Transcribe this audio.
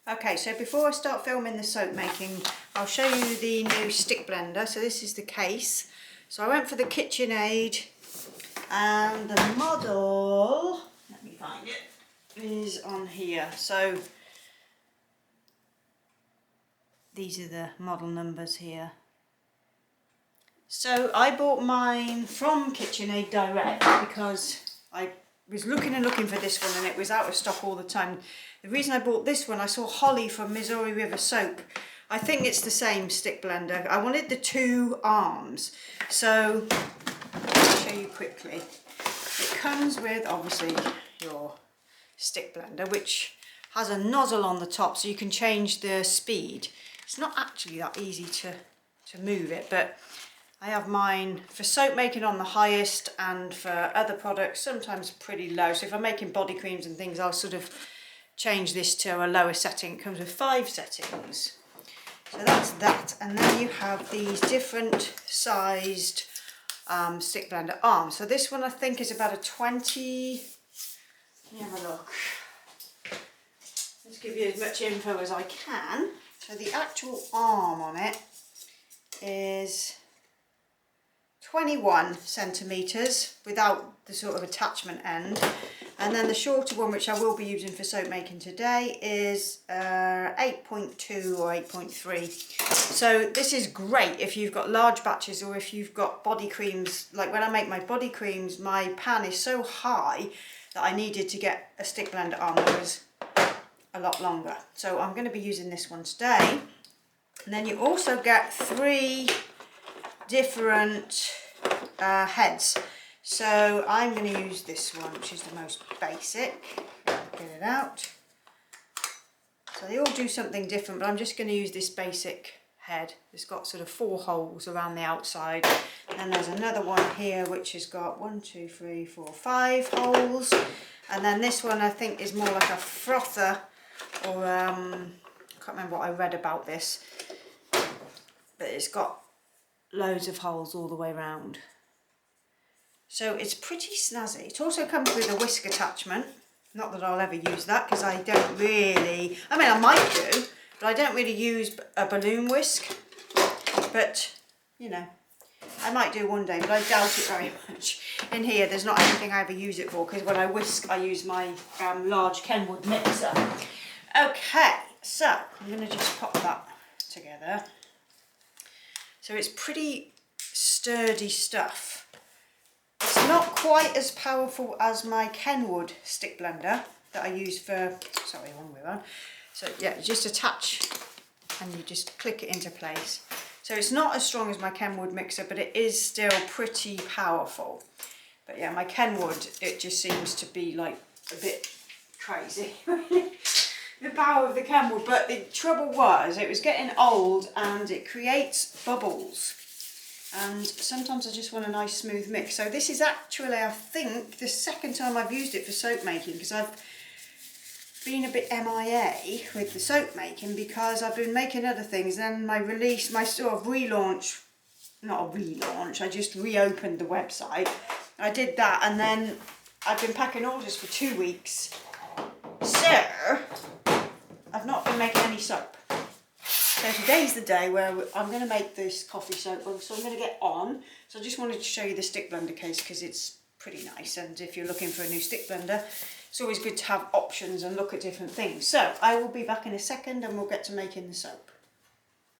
Okay, so before I start filming the soap making, I'll show you the new stick blender. So this is the case. So I went for the KitchenAid, and the model, let me find it, is on here. So these are the model numbers here. So I bought mine from KitchenAid direct because I was looking and looking for this one and it was out of stock all the time. The reason I bought this one, I saw Holly from Missouri River Soap. I think it's the same stick blender. I wanted the two arms. So I'll show you quickly. It comes with obviously your stick blender, which has a nozzle on the top so you can change the speed. It's not actually that easy to move it, but I have mine for soap making on the highest, and for other products sometimes pretty low. So if I'm making body creams and things, I'll sort of change this to a lower setting. It comes with 5 settings. So that's that. And then you have these different sized stick blender arms. So this one I think is about a 20. Let me have a look. Let's give you as much info as I can. So the actual arm on it is 21 centimetres without the sort of attachment end, and then the shorter one, which I will be using for soap making today, is 8.2 or 8.3. so this is great if you've got large batches or if you've got body creams. Like when I make my body creams, my pan is so high that I needed to get a stick blender arm that was a lot longer, so I'm going to be using this one today. And then you also get 3 different heads. So I'm going to use this one, which is the most basic. Get it out. So they all do something different, but I'm just going to use this basic head. It's got sort of 4 holes around the outside. And there's another one here which has got 1, 2, 3, 4, 5 holes. And then this one I think is more like a frother, or I can't remember what I read about this, but it's got loads of holes all the way around. So it's pretty snazzy. It also comes with a whisk attachment. Not that I'll ever use that because I don't really, I mean I might do, but I don't really use a balloon whisk. But, you know, I might do one day, but I doubt it very much. In here there's not anything I ever use it for, because when I whisk I use my large Kenwood mixer. Okay, so I'm going to just pop that together. So it's pretty sturdy stuff. It's not quite as powerful as my Kenwood stick blender that I use for, sorry, wrong way around. So yeah, you just attach and you just click it into place. So it's not as strong as my Kenwood mixer, but it is still pretty powerful. But yeah, my Kenwood, it just seems to be like a bit crazy, the power of the Kenwood. But the trouble was, it was getting old and it creates bubbles. And sometimes I just want a nice smooth mix. So this is actually, I think, the second time I've used it for soap making, because I've been a bit MIA with the soap making because I've been making other things. Then my release, my sort of relaunch, not a relaunch, I just reopened the website. I did that, and then I've been packing orders for 2 weeks. So I've not been making any soap. So today's the day where I'm going to make this coffee soap, so I'm going to get on. So I just wanted to show you the stick blender case because it's pretty nice, and if you're looking for a new stick blender, it's always good to have options and look at different things. So I will be back in a second and we'll get to making the soap.